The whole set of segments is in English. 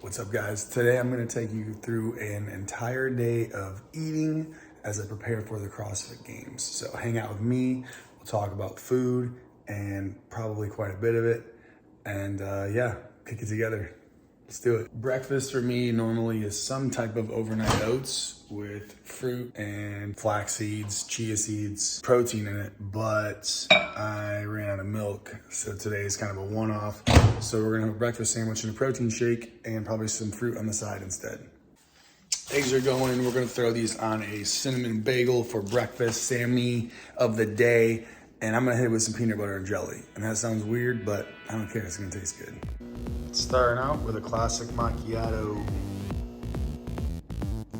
What's up, guys? Today I'm going to take you through an entire day of eating as I prepare for the CrossFit Games. So hang out with me, we'll talk about food and probably quite a bit of it. And yeah, kick it together. Let's do it. Breakfast for me normally is some type of overnight oats with fruit and flax seeds, chia seeds, protein in it, but I ran out of milk. So today is kind of a one-off. So we're gonna have a breakfast sandwich and a protein shake and probably some fruit on the side instead. Eggs are going. We're gonna throw these on a cinnamon bagel for breakfast, Sammy of the day. And I'm gonna hit it with some peanut butter and jelly. And that sounds weird, but I don't care, it's gonna taste good. Starting out with a classic macchiato.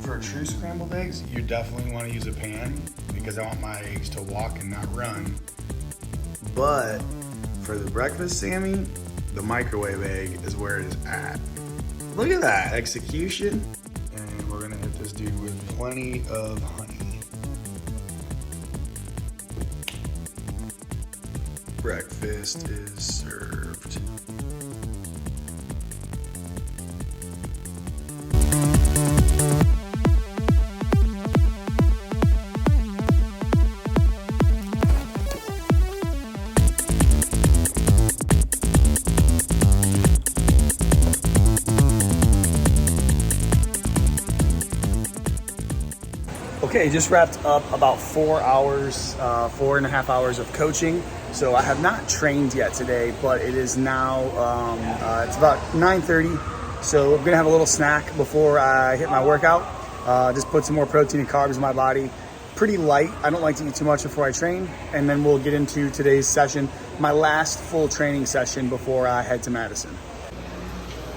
For true scrambled eggs, you definitely wanna use a pan because I want my eggs to walk and not run. But for the breakfast Sammy, the microwave egg is where it is at. Look at that execution. And we're gonna hit this dude with plenty of honey. Breakfast is served. Okay, just wrapped up about 4 hours, 4.5 hours of coaching. So I have not trained yet today, but it is now, it's about 9:30. So I'm gonna have a little snack before I hit my workout. Just put some more protein and carbs in my body. Pretty light, I don't like to eat too much before I train. And then we'll get into today's session, my last full training session before I head to Madison.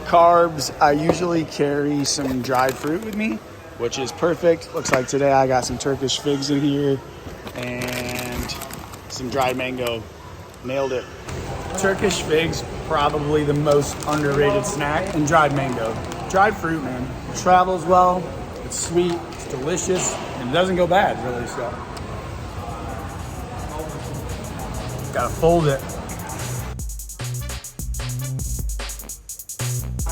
Carbs, I usually carry some dried fruit with me, which is perfect. Looks like today I got some Turkish figs in here and some dried mango. Nailed it. Turkish figs, probably the most underrated snack, and dried mango. Dried fruit, man. It travels well, it's sweet, it's delicious, and it doesn't go bad, really, so. Gotta fold it.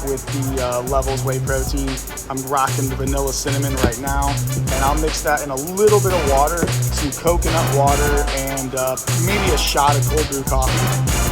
With the Levels whey protein, I'm rocking the vanilla cinnamon right now, and I'll mix that in a little bit of water, some coconut water, and maybe a shot of cold brew coffee.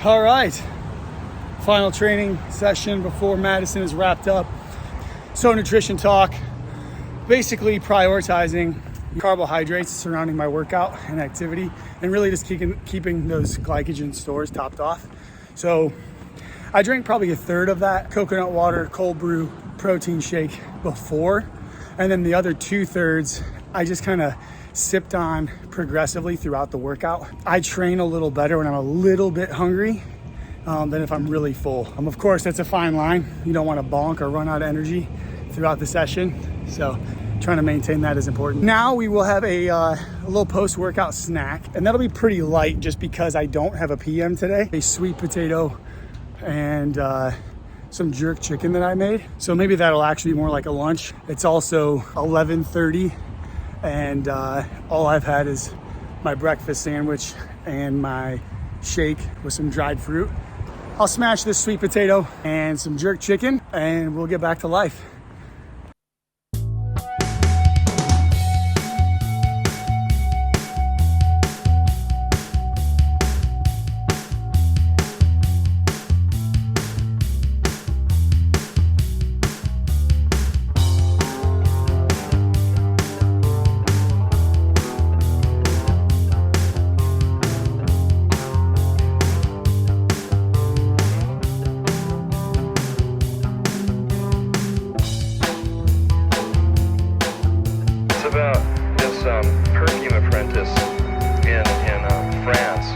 All right, final training session before Madison is wrapped up. So nutrition talk, basically prioritizing carbohydrates surrounding my workout and activity, and really just keeping those glycogen stores topped off. So I drank probably a third of that coconut water, cold brew, protein shake before, and then the other 2/3 I just kind of sipped on progressively throughout the workout. I train a little better when I'm a little bit hungry than if I'm really full. Of course, that's a fine line. You don't want to bonk or run out of energy throughout the session. So trying to maintain that is important. Now we will have a little post-workout snack, and that'll be pretty light just because I don't have a PM today. A sweet potato and some jerk chicken that I made. So maybe that'll actually be more like a lunch. It's also 11:30. And all I've had is my breakfast sandwich and my shake with some dried fruit. I'll smash this sweet potato and some jerk chicken, and we'll get back to life. About this perfume apprentice in France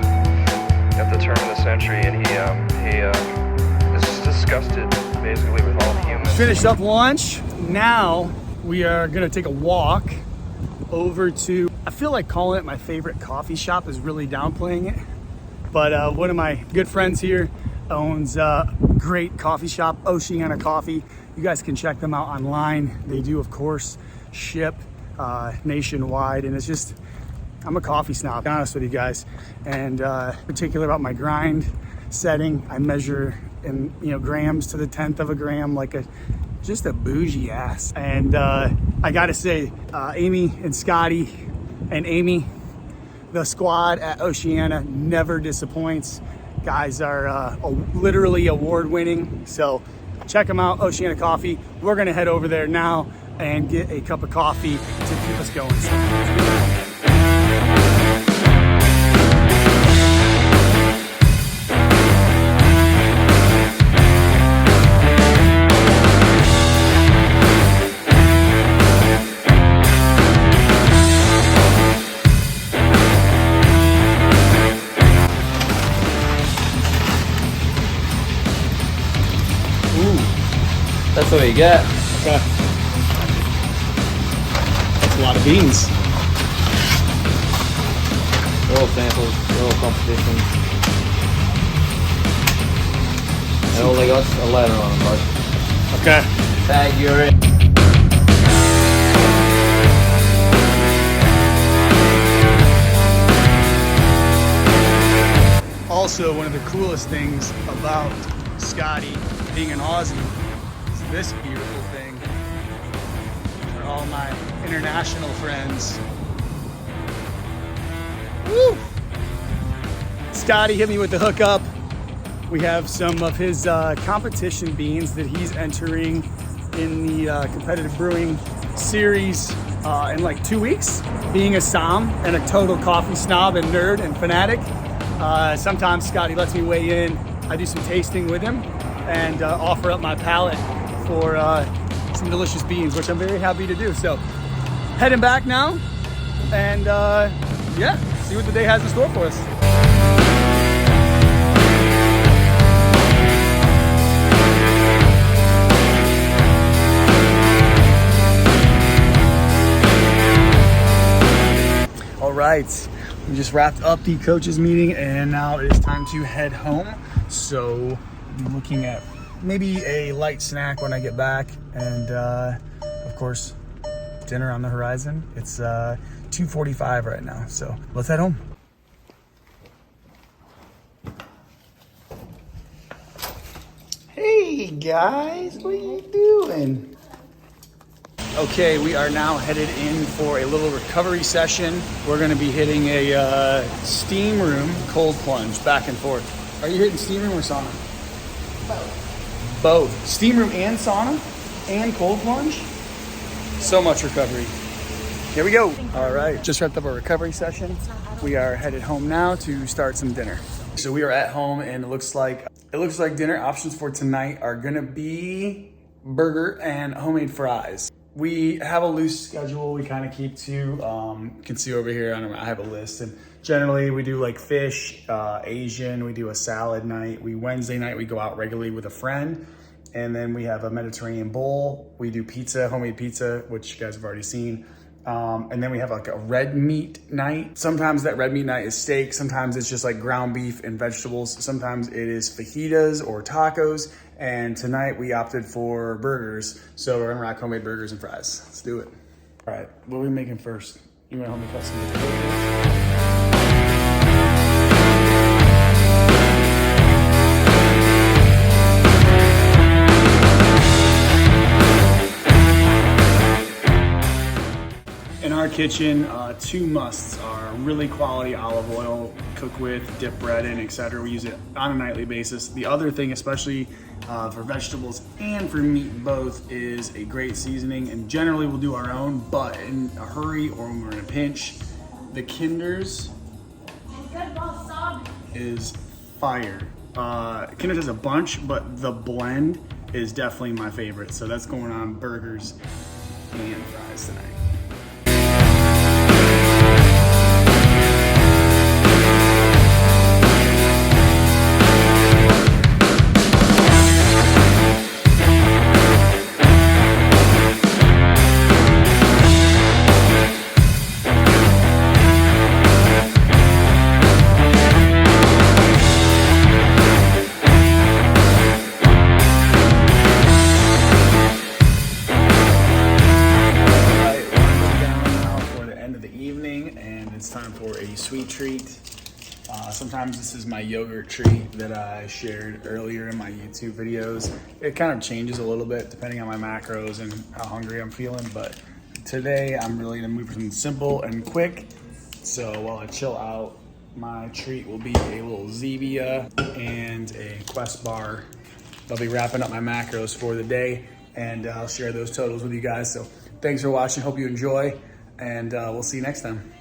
at the turn of the century, and he is disgusted basically with all humans. Finished up lunch. Now we are gonna take a walk over to, I feel like calling it my favorite coffee shop is really downplaying it, but one of my good friends here owns a great coffee shop, Oceana Coffee. You guys can check them out online. They do, of course, ship nationwide, and it's just, I'm a coffee snob, to be honest with you guys, and particular about my grind setting. I measure in grams to the 10th of a gram, like just a bougie ass. And I gotta say, Amy and Scotty and Amy, the squad at Oceana never disappoints. Guys are literally award-winning, so check them out, Oceana Coffee. We're gonna head over there now and get a cup of coffee to keep us going. Ooh, that's what you get. Okay. A lot of beans. They're all samples, they're all competitions. And all they got a letter on them, bud. Okay. Tag, you're in. Also, one of the coolest things about Scotty being an Aussie is this beautiful thing. For all my international friends. Woo! Scotty hit me with the hookup. We have some of his competition beans that he's entering in the competitive brewing series in like 2 weeks. Being a Som and a total coffee snob and nerd and fanatic, sometimes Scotty lets me weigh in. I do some tasting with him and offer up my palate for some delicious beans, which I'm very happy to do. So heading back now, and yeah, see what the day has in store for us. All right, we just wrapped up the coaches meeting, and now it is time to head home. So I'm looking at maybe a light snack when I get back, and of course, dinner on the horizon. It's 2:45 right now, so let's head home. Hey guys, what are you doing? Okay, we are now headed in for a little recovery session. We're gonna be hitting a steam room cold plunge back and forth. Are you hitting steam room or sauna? Both. Both. Steam room and sauna and cold plunge. So much recovery. Here we go. All right, just wrapped up our recovery session. We are headed home now to start some dinner. So we are at home, and it looks like dinner options for tonight are gonna be burger and homemade fries. We have a loose schedule we kind of keep to. You can see over here, I have a list, and generally we do like fish, Asian, we do a salad night. Wednesday night we go out regularly with a friend, and then we have a Mediterranean bowl. We do pizza, homemade pizza, which you guys have already seen. And then we have like a red meat night. Sometimes that red meat night is steak. Sometimes it's just like ground beef and vegetables. Sometimes it is fajitas or tacos. And tonight we opted for burgers. So we're gonna rock homemade burgers and fries. Let's do it. All right, what are we making first? You wanna help me cut some potatoes? In our kitchen, two musts are really quality olive oil, cook with, dip bread in, etc. We use it on a nightly basis. The other thing, especially for vegetables and for meat both, is a great seasoning, and generally we'll do our own, but in a hurry or when we're in a pinch, the Kinder's is fire. Kinder's has a bunch, but the blend is definitely my favorite. So that's going on burgers and fries tonight. It's time for a sweet treat. Sometimes this is my yogurt treat that I shared earlier in my YouTube videos. It kind of changes a little bit depending on my macros and how hungry I'm feeling, but today I'm really gonna move for something simple and quick. So while I chill out, my treat will be a little Zevia and a Quest bar. I'll be wrapping up my macros for the day, and I'll share those totals with you guys. So thanks for watching, hope you enjoy, and we'll see you next time.